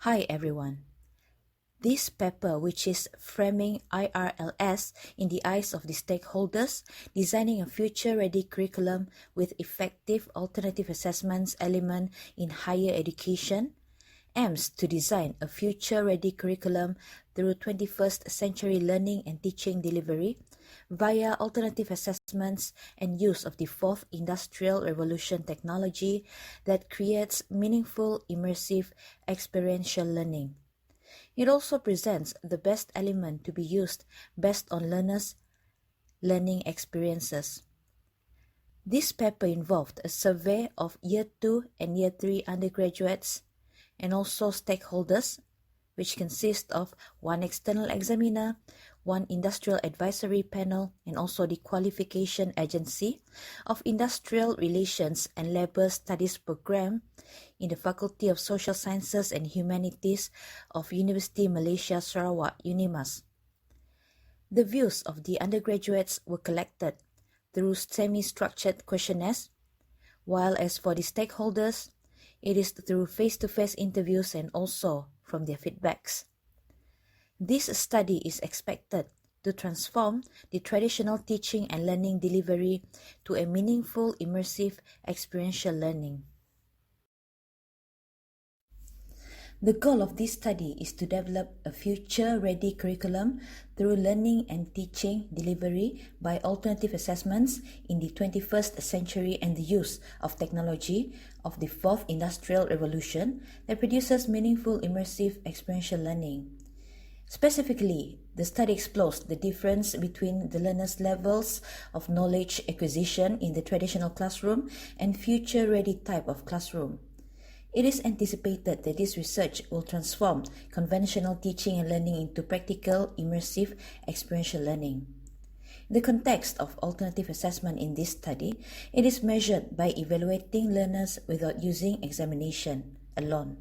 Hi everyone. This paper, which is Framing IRLS in the Eyes of the Stakeholders, Designing a Future-Ready Curriculum with Effective Alternative Assessments Element in Higher Education, aims to design a future-ready curriculum through 21st century learning and teaching delivery via alternative assessments and use of the fourth industrial revolution technology that creates meaningful, immersive, experiential learning. It also presents the best element to be used based on learners' learning experiences. This paper involved a survey of Year 2 and Year 3 undergraduates and also stakeholders, which consist of one external examiner, one industrial advisory panel, and also the qualification agency of Industrial Relations and Labor Studies program in the Faculty of Social Sciences and Humanities of University Malaysia Sarawak, UNIMAS. The views of the undergraduates were collected through semi-structured questionnaires, while as for the stakeholders, it is through face-to-face interviews and also from their feedbacks. This study is expected to transform the traditional teaching and learning delivery to a meaningful, immersive, experiential learning. The goal of this study is to develop a future-ready curriculum through learning and teaching delivery by alternative assessments in the 21st century and the use of technology of the fourth industrial revolution that produces meaningful, immersive, experiential learning. Specifically, the study explores the difference between the learners' levels of knowledge acquisition in the traditional classroom and future-ready type of classroom. It is anticipated that this research will transform conventional teaching and learning into practical, immersive, experiential learning. In the context of alternative assessment in this study, it is measured by evaluating learners without using examination alone.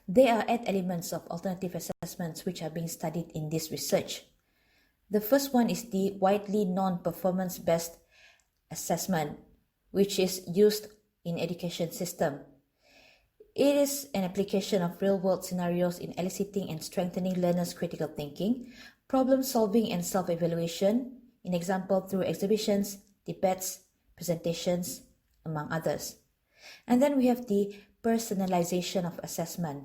There are 8 elements of alternative assessments which are being studied in this research. The first one is the widely non-performance-based assessment, which is used in education system. It is an application of real-world scenarios in eliciting and strengthening learners' critical thinking, problem-solving and self-evaluation, in example through exhibitions, debates, presentations, among others. And then we have the personalization of assessment.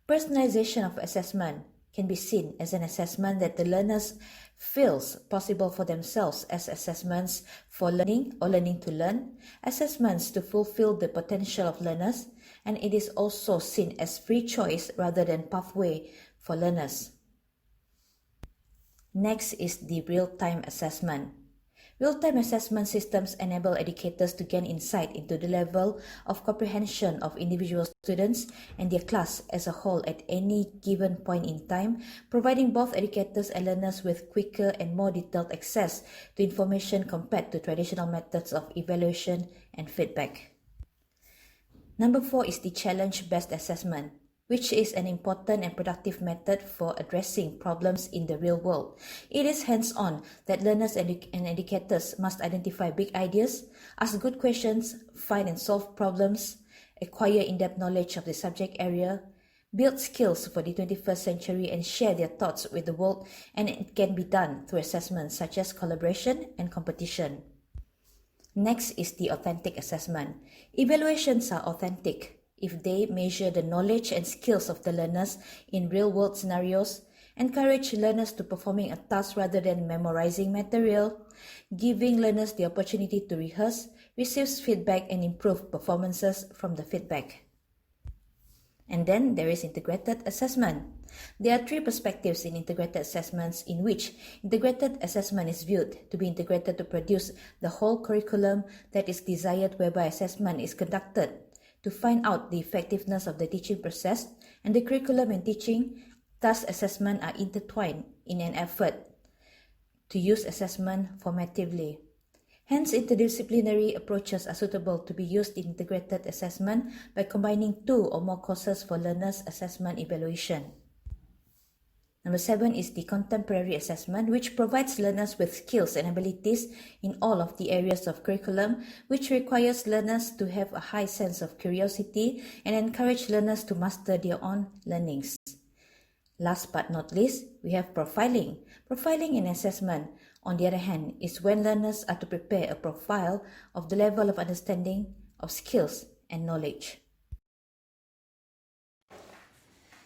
Personalization of assessment can be seen as an assessment that the learners feels possible for themselves as assessments for learning or learning to learn, assessments to fulfill the potential of learners, and it is also seen as free choice rather than pathway for learners. Next is the real-time assessment. Real-time assessment systems enable educators to gain insight into the level of comprehension of individual students and their class as a whole at any given point in time, providing both educators and learners with quicker and more detailed access to information compared to traditional methods of evaluation and feedback. Number 4 is the challenge-based assessment, which is an important and productive method for addressing problems in the real world. It is hands-on that learners and educators must identify big ideas, ask good questions, find and solve problems, acquire in-depth knowledge of the subject area, build skills for the 21st century and share their thoughts with the world, and it can be done through assessments such as collaboration and competition. Next is the authentic assessment. Evaluations are authentic if they measure the knowledge and skills of the learners in real-world scenarios, encourage learners to performing a task rather than memorizing material, giving learners the opportunity to rehearse, receive feedback and improve performances from the feedback. And then there is integrated assessment. There are 3 perspectives in integrated assessments in which integrated assessment is viewed to be integrated to produce the whole curriculum that is desired, whereby assessment is conducted to find out the effectiveness of the teaching process, and the curriculum and teaching task assessment are intertwined in an effort to use assessment formatively. Hence, interdisciplinary approaches are suitable to be used in integrated assessment by combining 2 or more courses for learners' assessment evaluation. Number 7 is the contemporary assessment, which provides learners with skills and abilities in all of the areas of curriculum, which requires learners to have a high sense of curiosity and encourage learners to master their own learnings. Last but not least, we have profiling. Profiling in assessment, on the other hand, is when learners are to prepare a profile of the level of understanding, of skills and knowledge.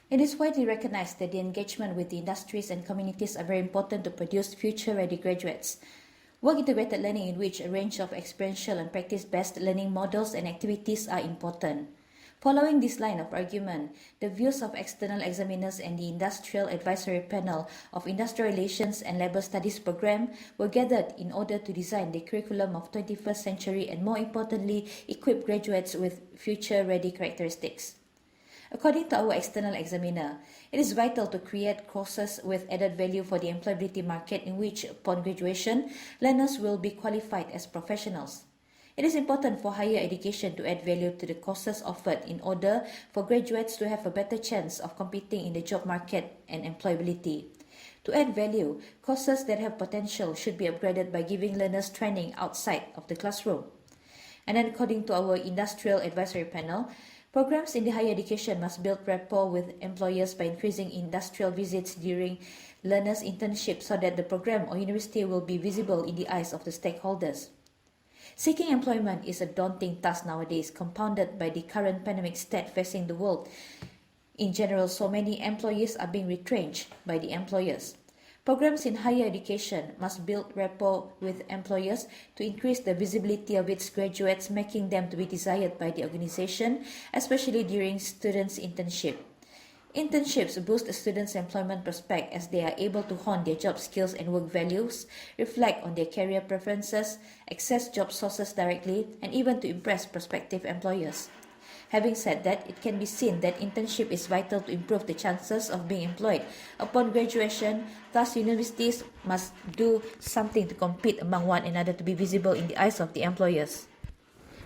It is widely recognized that the engagement with the industries and communities are very important to produce future-ready graduates. Work-integrated learning, in which a range of experiential and practice-based learning models and activities are important. Following this line of argument, the views of external examiners and the Industrial Advisory Panel of Industrial Relations and Labour Studies program were gathered in order to design the curriculum of 21st century and, more importantly, equip graduates with future-ready characteristics. According to our external examiner, it is vital to create courses with added value for the employability market in which, upon graduation, learners will be qualified as professionals. It is important for higher education to add value to the courses offered in order for graduates to have a better chance of competing in the job market and employability. To add value, courses that have potential should be upgraded by giving learners training outside of the classroom. And then, according to our Industrial Advisory Panel, programs in the higher education must build rapport with employers by increasing industrial visits during learners' internships so that the program or university will be visible in the eyes of the stakeholders. Seeking employment is a daunting task nowadays, compounded by the current pandemic state facing the world. In general, so many employees are being retrenched by the employers. Programs in higher education must build rapport with employers to increase the visibility of its graduates, making them to be desired by the organization, especially during students' internship. Internships boost students' employment prospect as they are able to hone their job skills and work values, reflect on their career preferences, access job sources directly, and even to impress prospective employers. Having said that, it can be seen that internship is vital to improve the chances of being employed upon graduation. Thus, universities must do something to compete among one another to be visible in the eyes of the employers.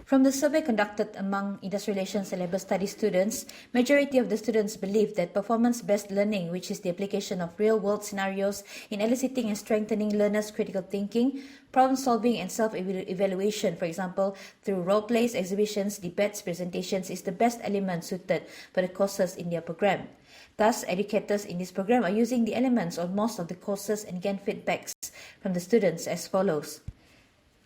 From the survey conducted among industrial relations and labour studies students, majority of the students believe that performance-based learning, which is the application of real-world scenarios in eliciting and strengthening learners' critical thinking, problem-solving and self-evaluation, for example, through role-plays, exhibitions, debates, presentations, is the best element suited for the courses in their program. Thus, educators in this program are using the elements on most of the courses and gain feedbacks from the students as follows.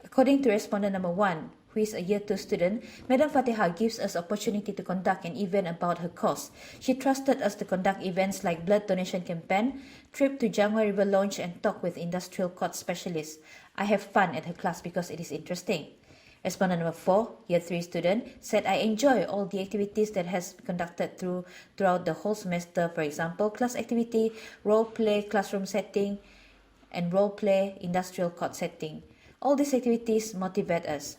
According to respondent number 1, who is a Year 2 student, Madam Fatiha gives us opportunity to conduct an event about her course. She trusted us to conduct events like blood donation campaign, trip to Jangwa River Lounge and talk with industrial court specialists. I have fun at her class because it is interesting. Respondent number 4, Year 3 student, said I enjoy all the activities that has conducted throughout the whole semester. For example, class activity, role play, classroom setting, and role play, industrial court setting. All these activities motivate us.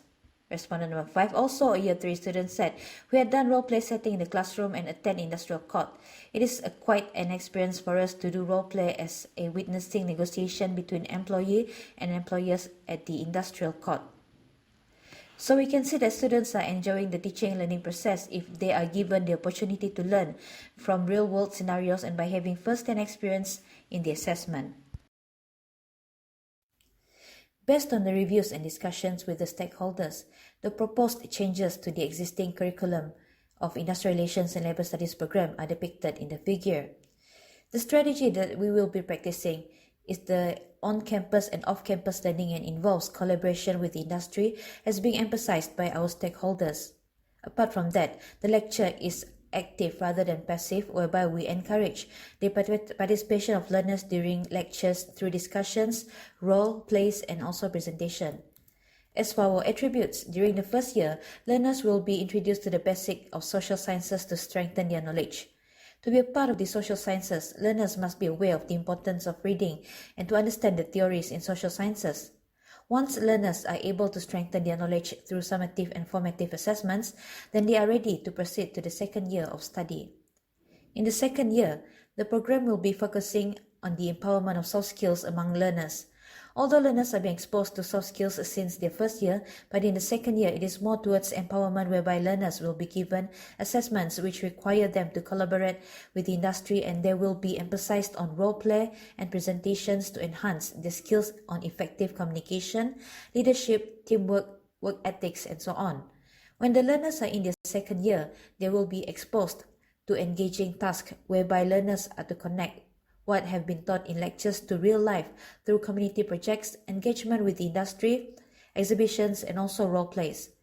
Respondent number 5, also a Year 3 student, said, we had done role-play setting in the classroom and attend industrial court. It is quite an experience for us to do role-play as a witnessing negotiation between employee and employers at the industrial court. So we can see that students are enjoying the teaching and learning process if they are given the opportunity to learn from real-world scenarios and by having first-hand experience in the assessment. Based on the reviews and discussions with the stakeholders, the proposed changes to the existing curriculum of Industrial Relations and Labour Studies program are depicted in the figure. The strategy that we will be practicing is the on-campus and off-campus learning and involves collaboration with the industry as being emphasized by our stakeholders. Apart from that, the lecture is active rather than passive, whereby we encourage the participation of learners during lectures through discussions, role plays, and also presentation. As for our attributes, during the first year, learners will be introduced to the basics of social sciences to strengthen their knowledge. To be a part of the social sciences, learners must be aware of the importance of reading and to understand the theories in social sciences. Once learners are able to strengthen their knowledge through summative and formative assessments, then they are ready to proceed to the second year of study. In the second year, the program will be focusing on the empowerment of soft skills among learners. Although learners are being exposed to soft skills since their first year, but in the second year, it is more towards empowerment, whereby learners will be given assessments which require them to collaborate with the industry, and they will be emphasized on role play and presentations to enhance their skills on effective communication, leadership, teamwork, work ethics, and so on. When the learners are in their second year, they will be exposed to engaging tasks, whereby learners are to connect what have been taught in lectures to real life through community projects, engagement with the industry, exhibitions, and also role plays.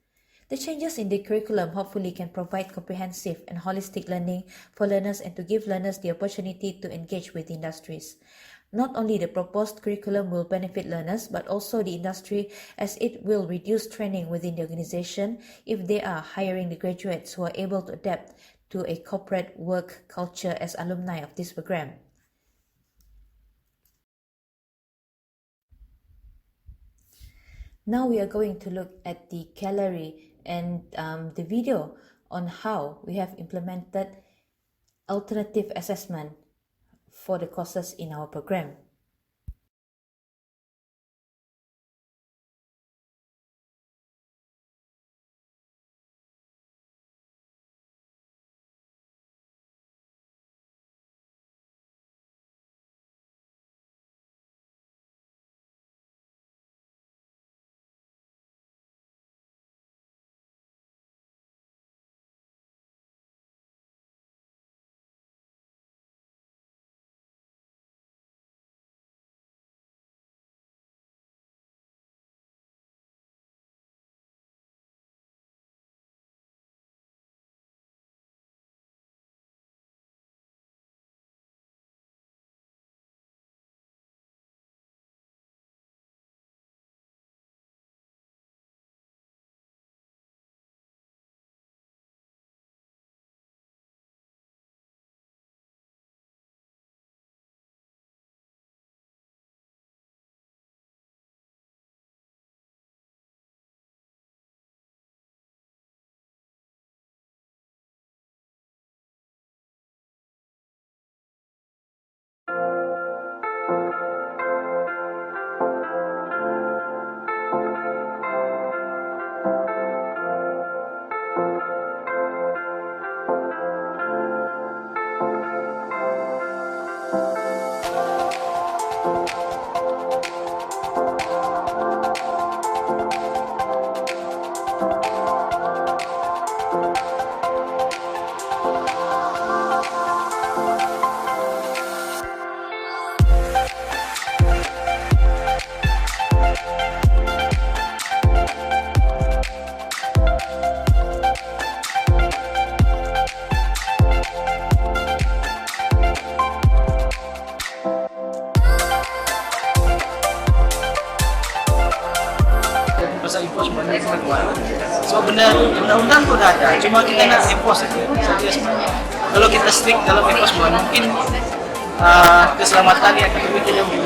The changes in the curriculum hopefully can provide comprehensive and holistic learning for learners and to give learners the opportunity to engage with industries. Not only the proposed curriculum will benefit learners, but also the industry, as it will reduce training within the organization if they are hiring the graduates who are able to adapt to a corporate work culture as alumni of this program. Now we are going to look at the gallery and the video on how we have implemented alternative assessment for the courses in our program. Pasal enforcement ni keluar. So benda undang-undang tu dah ada, cuma kita nak enforce saja. Kalau kita strict dalam enforcement, mungkin keselamatan yang akan lebih terjamin.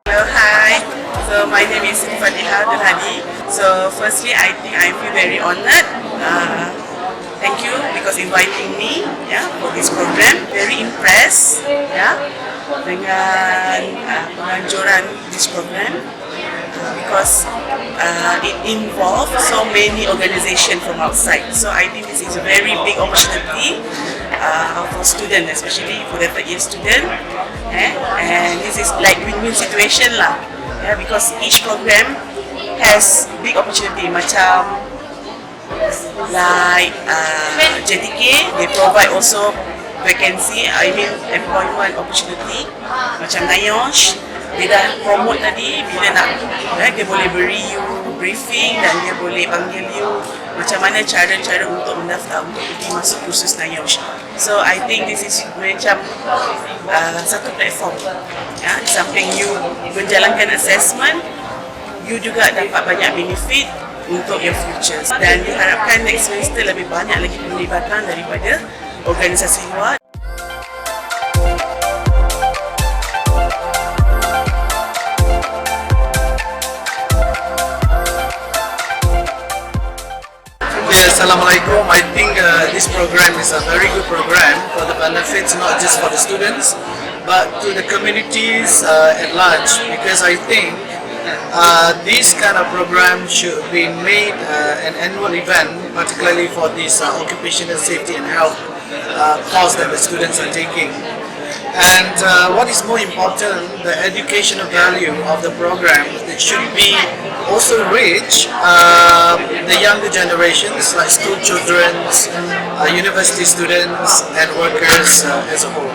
Hello, hi. So my name is Fatiha Durhani. So firstly, I think I feel very honoured. Thank you because inviting me, for this program. Very impressed, dengan penganjuran this program because it involves so many organizations from outside. So I think this is a very big opportunity for students, especially for the third year student. And this is like win-win situation lah, because each program has big opportunity. Macam like JTK, they provide also vacancy, employment opportunity. Macam NIOSH, dia dah promote tadi, bila nak dia boleh beri you briefing dan dia boleh panggil you macam mana cara-cara untuk mendaftar untuk pergi masuk kursus NIOSH. So I think this is macam satu platform, di samping you menjalankan assessment, you juga dapat banyak benefit untuk your future. Dan diharapkan next semester lebih banyak lagi penglibatan daripada organisasi luar. Assalamualaikum. I think this program is a very good program for the benefits not just for the students but to the communities at large, because I think this kind of program should be made an annual event, particularly for this occupational safety and health course that the students are taking. And what is more important, the educational value of the program, it should be also reach the younger generations like school children, university students and workers as a whole.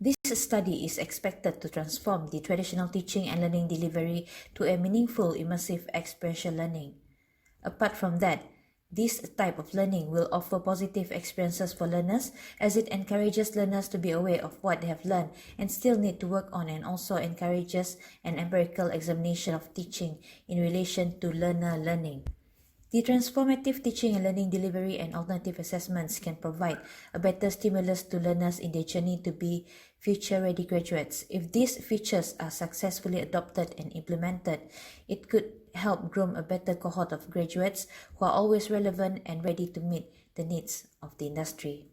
This study is expected to transform the traditional teaching and learning delivery to a meaningful, immersive experiential learning. Apart from that, this type of learning will offer positive experiences for learners as it encourages learners to be aware of what they have learned and still need to work on, and also encourages an empirical examination of teaching in relation to learner learning. The transformative teaching and learning delivery and alternative assessments can provide a better stimulus to learners in their journey to be future-ready graduates. If these features are successfully adopted and implemented, it could help groom a better cohort of graduates who are always relevant and ready to meet the needs of the industry.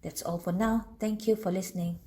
That's all for now. Thank you for listening.